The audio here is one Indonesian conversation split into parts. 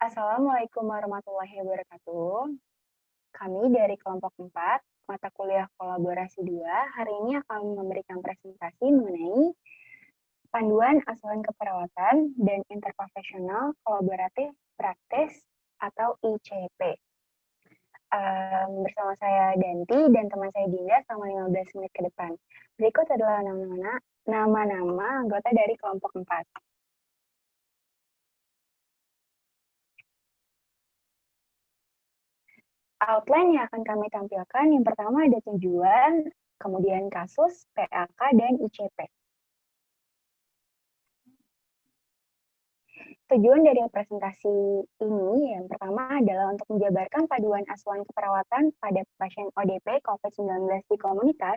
Assalamualaikum warahmatullahi wabarakatuh. Kami dari kelompok 4, mata kuliah kolaborasi 2, hari ini akan memberikan presentasi mengenai panduan asuhan keperawatan dan interprofesional kolaboratif praktis atau ICP. Bersama saya Danti dan teman saya Dinda selama 15 menit ke depan. Berikut adalah nama-nama anggota dari kelompok 4. Outline yang akan kami tampilkan, yang pertama ada tujuan, kemudian kasus, PAK, dan ICP. Tujuan dari presentasi ini yang pertama adalah untuk menjabarkan paduan asuhan keperawatan pada pasien ODP COVID-19 di komunitas.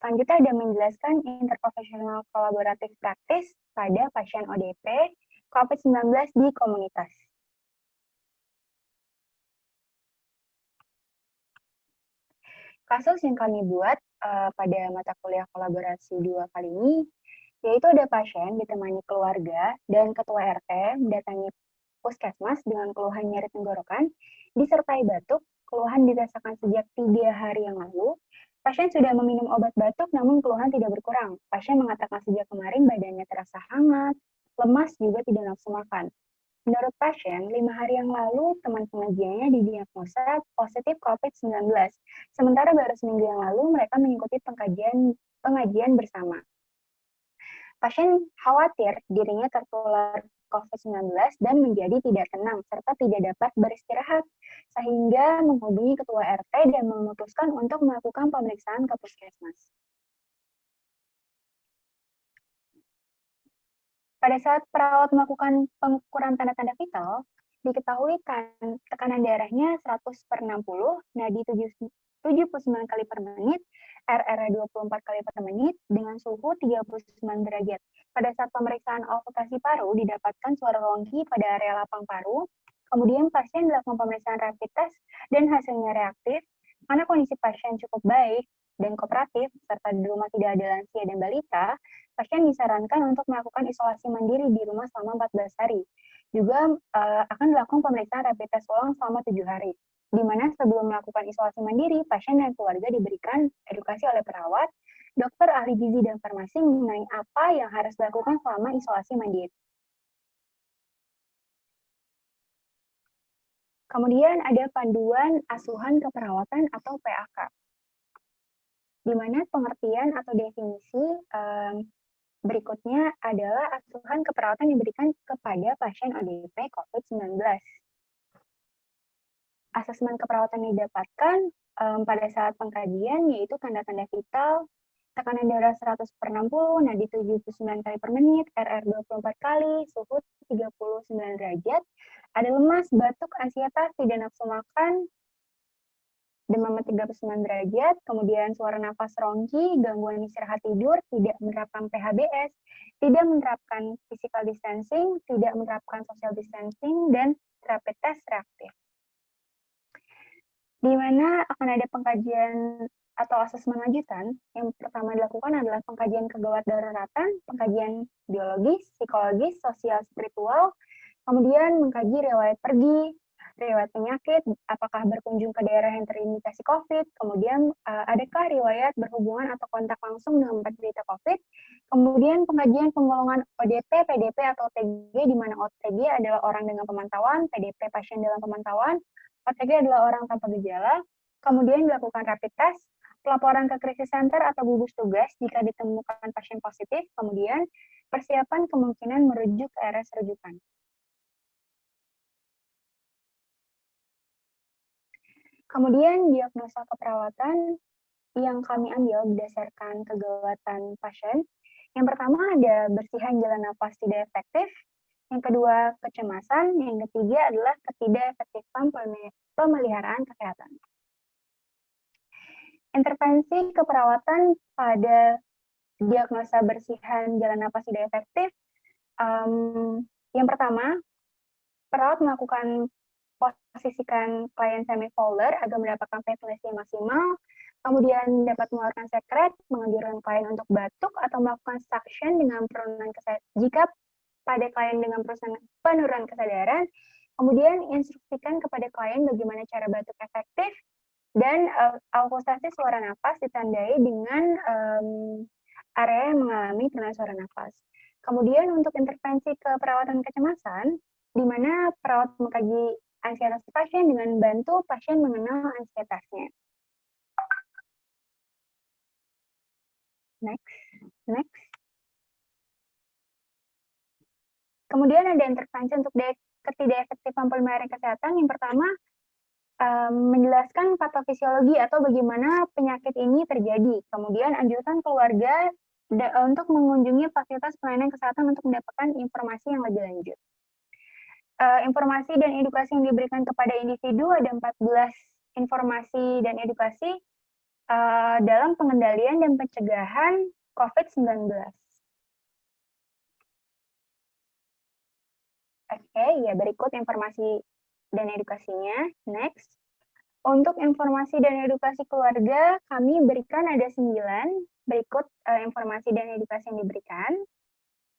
Selanjutnya ada menjelaskan interprofesional kolaboratif praktis pada pasien ODP COVID-19 di komunitas. Kasus yang kami buat pada mata kuliah kolaborasi 2 kali ini, yaitu ada pasien ditemani keluarga dan ketua RT mendatangi puskesmas dengan keluhan nyeri tenggorokan, disertai batuk, keluhan dirasakan sejak 3 hari yang lalu. Pasien sudah meminum obat batuk namun keluhan tidak berkurang. Pasien mengatakan sejak kemarin badannya terasa hangat, lemas juga tidak nafsu makan. Menurut pasien, 5 hari yang lalu teman pengajiannya didiagnosa positif COVID-19. Sementara baru seminggu yang lalu mereka mengikuti pengajian bersama. Pasien khawatir dirinya tertular COVID-19 dan menjadi tidak tenang serta tidak dapat beristirahat, sehingga menghubungi ketua RT dan memutuskan untuk melakukan pemeriksaan ke puskesmas. Pada saat perawat melakukan pengukuran tanda-tanda vital, diketahui tekanan darahnya 100/60, nadi 79 kali per menit, RR 24 kali per menit, dengan suhu 39 derajat. Pada saat pemeriksaan auskultasi paru, didapatkan suara rongki pada area lapang paru, kemudian pasien dilakukan pemeriksaan rapid test dan hasilnya reaktif. Karena kondisi pasien cukup baik dan kooperatif, serta di rumah tidak ada lansia dan balita, pasien disarankan untuk melakukan isolasi mandiri di rumah selama 14 hari. Juga akan dilakukan pemeriksaan rapid test ulang selama 7 hari, di mana sebelum melakukan isolasi mandiri, pasien dan keluarga diberikan edukasi oleh perawat, dokter ahli gizi dan farmasi mengenai apa yang harus dilakukan selama isolasi mandiri. Kemudian ada panduan asuhan keperawatan atau PAK, di mana pengertian atau definisi berikutnya adalah asuhan keperawatan yang diberikan kepada pasien ODP COVID-19. Asesmen keperawatan yang didapatkan pada saat pengkajian yaitu tanda-tanda vital, tekanan darah 100/60, nadi 79 kali per menit, RR 24 kali, suhu 39 derajat, ada lemas, batuk, ansietas, tidak nafsu makan, demam 39 derajat, kemudian suara nafas rongki, gangguan istirahat tidur, tidak menerapkan PHBS, tidak menerapkan physical distancing, tidak menerapkan social distancing, dan rapid test reaktif. Di mana akan ada pengkajian atau asesmen lanjutan. Yang pertama dilakukan adalah pengkajian kegawat daruratan, pengkajian biologis, psikologis, sosial, spiritual, kemudian mengkaji riwayat pergi, riwayat penyakit, apakah berkunjung ke daerah yang terindikasi COVID, kemudian adakah riwayat berhubungan atau kontak langsung dengan penderita COVID, kemudian pengkajian penggolongan ODP, PDP, atau OTG, di mana OTG adalah orang dengan pemantauan, PDP pasien dalam pemantauan, OTG adalah orang tanpa gejala, kemudian dilakukan rapid test, pelaporan ke krisis center atau gugus tugas jika ditemukan pasien positif, kemudian persiapan kemungkinan merujuk ke RS rujukan. Kemudian diagnosa keperawatan yang kami ambil berdasarkan kegawatan pasien. Yang pertama ada bersihan jalan nafas tidak efektif, yang kedua kecemasan, yang ketiga adalah ketidakefektifan pemeliharaan kesehatan. Intervensi keperawatan pada diagnosa bersihan jalan nafas tidak efektif, yang pertama, perawat melakukan posisikan klien semi-folder agar mendapatkan ventilasi yang maksimal, kemudian dapat mengeluarkan sekret, menganjurkan klien untuk batuk atau melakukan suction dengan penurunan kesadaran. Jika pada klien dengan penurunan kesadaran, Kemudian instruksikan kepada klien bagaimana cara batuk efektif dan auskultasi suara nafas ditandai dengan area yang mengalami penurunan suara nafas. Kemudian untuk intervensi ke perawatan kecemasan, di mana perawat mengkaji ansietas pasien dengan bantu pasien mengenal ansietasnya. Next. Kemudian ada intervensi untuk ketidakefektifan pemeliharaan kesehatan. Yang pertama, menjelaskan patofisiologi atau bagaimana penyakit ini terjadi. Kemudian anjurkan keluarga untuk mengunjungi fasilitas pelayanan kesehatan untuk mendapatkan informasi yang lebih lanjut. Informasi dan edukasi yang diberikan kepada individu ada 14 informasi dan edukasi dalam pengendalian dan pencegahan COVID-19. Oke, ya berikut informasi dan edukasinya. Next. Untuk informasi dan edukasi keluarga, kami berikan ada 9. Berikut informasi dan edukasi yang diberikan.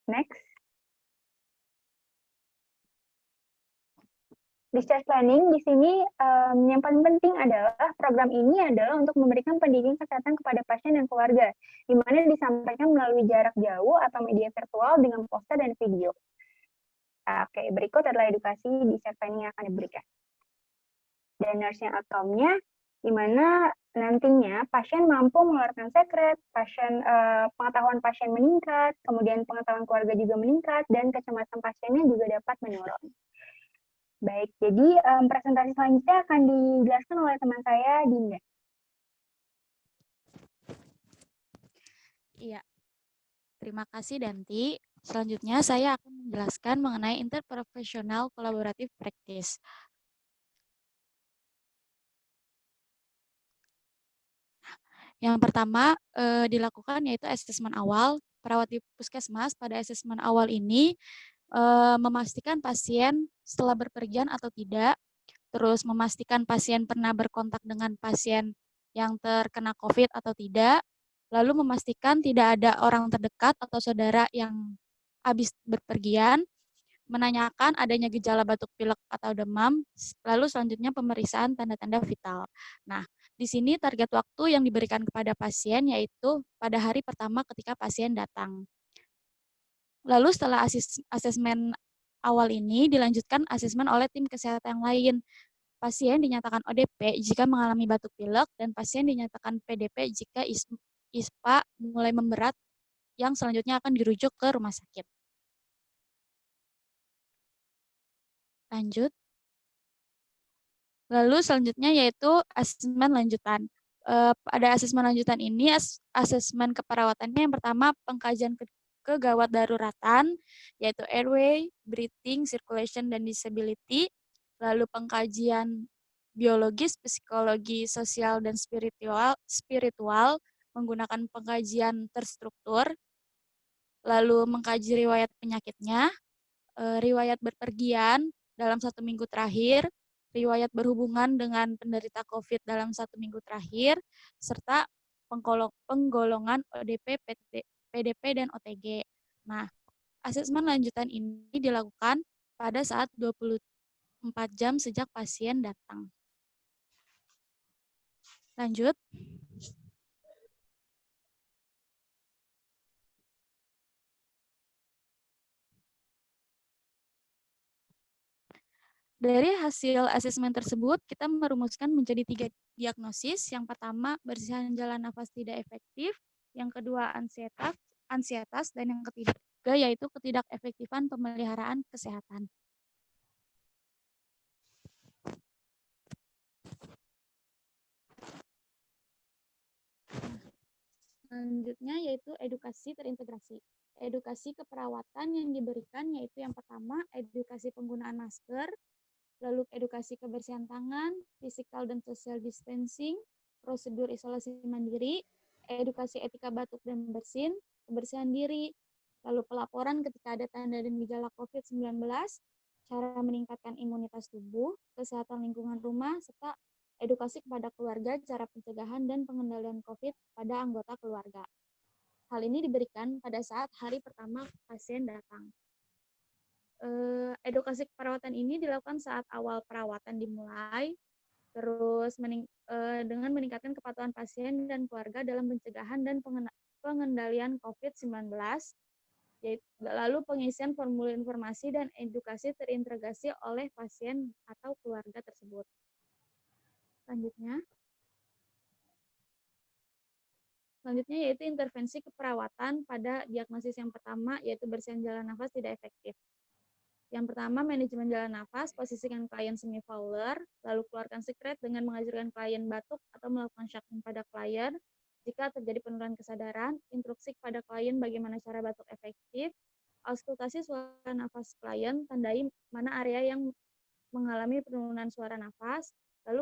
Next. Discharge planning di sini yang paling penting adalah program ini adalah untuk memberikan pendidikan kesehatan kepada pasien dan keluarga, di mana disampaikan melalui jarak jauh atau media virtual dengan poster dan video. Oke, berikut adalah edukasi discharge planning yang akan diberikan. Dan nursing outcome-nya, di mana nantinya pasien mampu mengeluarkan sekret, pengetahuan pasien meningkat, kemudian pengetahuan keluarga juga meningkat, dan kecemasan pasiennya juga dapat menurun. Baik, jadi presentasi selanjutnya akan dijelaskan oleh teman saya, Dinda. Iya, terima kasih Danti. Selanjutnya saya akan menjelaskan mengenai interprofessional collaborative practice. Yang pertama dilakukan yaitu asesmen awal. Perawat di puskesmas pada asesmen awal ini memastikan pasien setelah berpergian atau tidak, terus memastikan pasien pernah berkontak dengan pasien yang terkena COVID atau tidak, lalu memastikan tidak ada orang terdekat atau saudara yang habis berpergian, menanyakan adanya gejala batuk pilek atau demam, lalu selanjutnya pemeriksaan tanda-tanda vital. Nah, di sini target waktu yang diberikan kepada pasien yaitu pada hari pertama ketika pasien datang. Lalu setelah asesmen awal ini dilanjutkan asesmen oleh tim kesehatan yang lain. Pasien dinyatakan ODP jika mengalami batuk pilek dan pasien dinyatakan PDP jika ISPA mulai memberat yang selanjutnya akan dirujuk ke rumah sakit. Lanjut. Lalu selanjutnya yaitu asesmen lanjutan. Pada asesmen lanjutan ini, asesmen keperawatannya yang pertama pengkajian kegawat daruratan, yaitu airway, breathing, circulation, dan disability. Lalu pengkajian biologis, psikologi, sosial, dan spiritual menggunakan pengkajian terstruktur. Lalu mengkaji riwayat penyakitnya, riwayat berpergian dalam 1 minggu terakhir, riwayat berhubungan dengan penderita COVID dalam 1 minggu terakhir, serta penggolongan ODP, PDP, dan OTG. Nah, asesmen lanjutan ini dilakukan pada saat 24 jam sejak pasien datang. Lanjut. Dari hasil asesmen tersebut, kita merumuskan menjadi 3 diagnosis. Yang pertama, bersihan jalan nafas tidak efektif. Yang kedua, ansietas. Dan yang ketiga, yaitu ketidakefektifan pemeliharaan kesehatan. Selanjutnya, yaitu edukasi terintegrasi. Edukasi keperawatan yang diberikan yaitu yang pertama, edukasi penggunaan masker, lalu edukasi kebersihan tangan, physical dan social distancing, prosedur isolasi mandiri, edukasi etika batuk dan bersin, kebersihan diri, lalu pelaporan ketika ada tanda dan gejala COVID-19, cara meningkatkan imunitas tubuh, kesehatan lingkungan rumah, serta edukasi kepada keluarga, cara pencegahan dan pengendalian COVID pada anggota keluarga. Hal ini diberikan pada saat hari pertama pasien datang. edukasi keperawatan ini dilakukan saat awal perawatan dimulai, terus dengan meningkatkan kepatuhan pasien dan keluarga dalam pencegahan dan pengendalian COVID-19, lalu pengisian formulir informasi dan edukasi terintegrasi oleh pasien atau keluarga tersebut. Selanjutnya yaitu intervensi keperawatan pada diagnosis yang pertama, yaitu bersihan jalan nafas tidak efektif. Yang pertama, manajemen jalan nafas, posisikan klien semi-fowler, lalu keluarkan sekret dengan mengajarkan klien batuk atau melakukan shocking pada klien. Jika terjadi penurunan kesadaran, instruksi kepada klien bagaimana cara batuk efektif, auskultasi suara nafas klien, tandai mana area yang mengalami penurunan suara nafas, lalu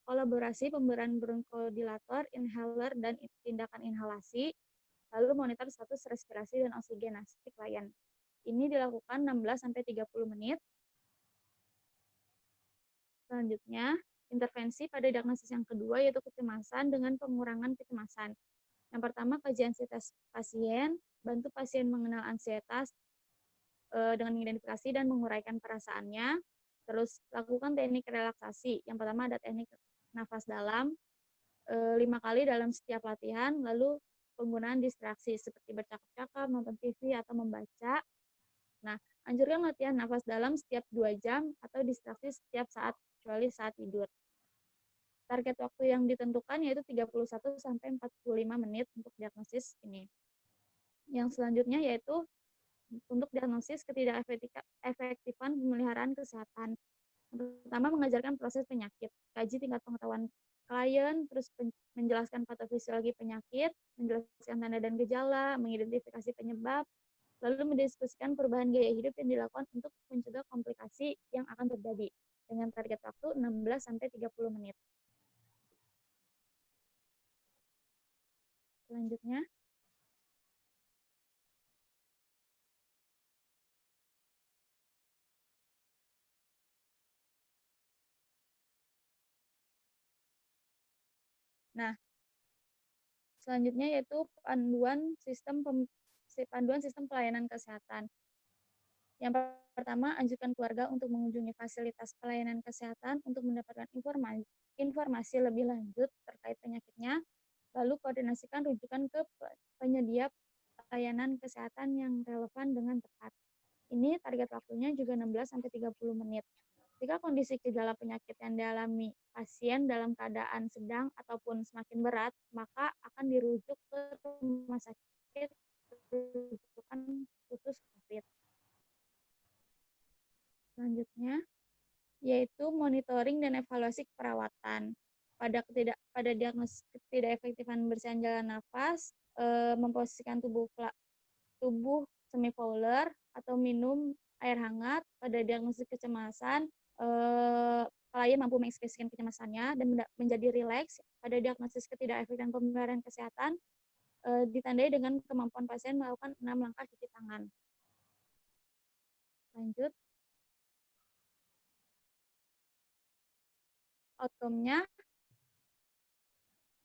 kolaborasi pemberian bronkodilator, inhaler, dan tindakan inhalasi, lalu monitor status respirasi dan oksigenasi klien. Ini dilakukan 16-30 menit. Selanjutnya, intervensi pada diagnosis yang kedua yaitu kecemasan dengan pengurangan kecemasan. Yang pertama, kajian ansietas pasien, bantu pasien mengenal ansietas dengan mengidentifikasi dan menguraikan perasaannya. Terus, lakukan teknik relaksasi. Yang pertama ada teknik nafas dalam 5 kali dalam setiap latihan, lalu penggunaan distraksi seperti bercakap-cakap, nonton TV, atau membaca. Nah, anjurkan latihan nafas dalam setiap 2 jam atau distraksi setiap saat, kecuali saat tidur. Target waktu yang ditentukan yaitu 31-45 menit untuk diagnosis ini. Yang selanjutnya yaitu untuk diagnosis ketidakefektifan pemeliharaan kesehatan. Pertama, mengajarkan proses penyakit, kaji tingkat pengetahuan klien, terus menjelaskan patofisiologi penyakit, menjelaskan tanda dan gejala, mengidentifikasi penyebab, lalu mendiskusikan perubahan gaya hidup yang dilakukan untuk mencegah komplikasi yang akan terjadi dengan target waktu 16-30 menit. Selanjutnya, yaitu panduan sistem pelayanan kesehatan. Yang pertama, anjurkan keluarga untuk mengunjungi fasilitas pelayanan kesehatan untuk mendapatkan informasi lebih lanjut terkait penyakitnya, lalu koordinasikan rujukan ke penyedia pelayanan kesehatan yang relevan dengan tepat. Ini target waktunya juga 16-30 menit. Jika kondisi gejala penyakit yang dialami pasien dalam keadaan sedang ataupun semakin berat, maka akan dirujuk ke rumah sakit rujukan khusus COVID. Selanjutnya, yaitu monitoring dan evaluasi keperawatan. Pada diagnosis ketidakefektifan bersihan jalan nafas, memposisikan tubuh semi-fowler atau minum air hangat. Pada diagnosis kecemasan, klien mampu mengekspresikan kecemasannya dan menjadi rileks. Pada diagnosis ketidakefektifan pemeliharaan kesehatan, ditandai dengan kemampuan pasien melakukan 6 langkah cuci tangan. Lanjut. Outcome-nya,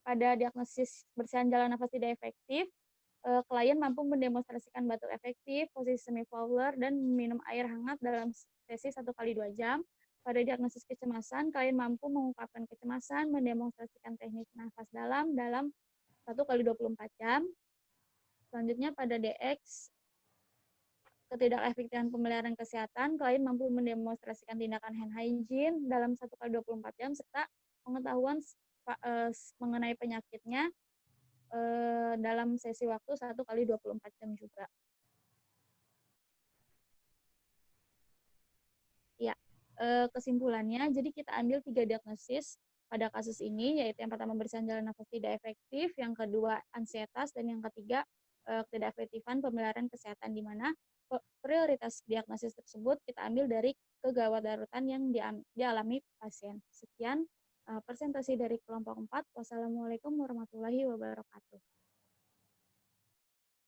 pada diagnosis bersihan jalan nafas tidak efektif, klien mampu mendemonstrasikan batuk efektif, posisi semi-fowler, dan minum air hangat dalam sesi 1x2 jam. Pada diagnosis kecemasan, klien mampu mengungkapkan kecemasan, mendemonstrasikan teknik nafas dalam 1x24 jam. Selanjutnya pada DX, ketidakefektifan pemeliharaan kesehatan, klien mampu mendemonstrasikan tindakan hand hygiene dalam 1x24 jam, serta pengetahuan mengenai penyakitnya dalam sesi waktu 1x24 jam juga. Ya, kesimpulannya, jadi kita ambil 3 diagnosis pada kasus ini, yaitu yang pertama bersihan jalan nafas tidak efektif, yang kedua ansietas, dan yang ketiga ketidakefektifan pemeliharaan kesehatan, di mana prioritas diagnosis tersebut kita ambil dari kegawat daruratan yang dialami pasien. Sekian presentasi dari kelompok 4. Wassalamualaikum warahmatullahi wabarakatuh.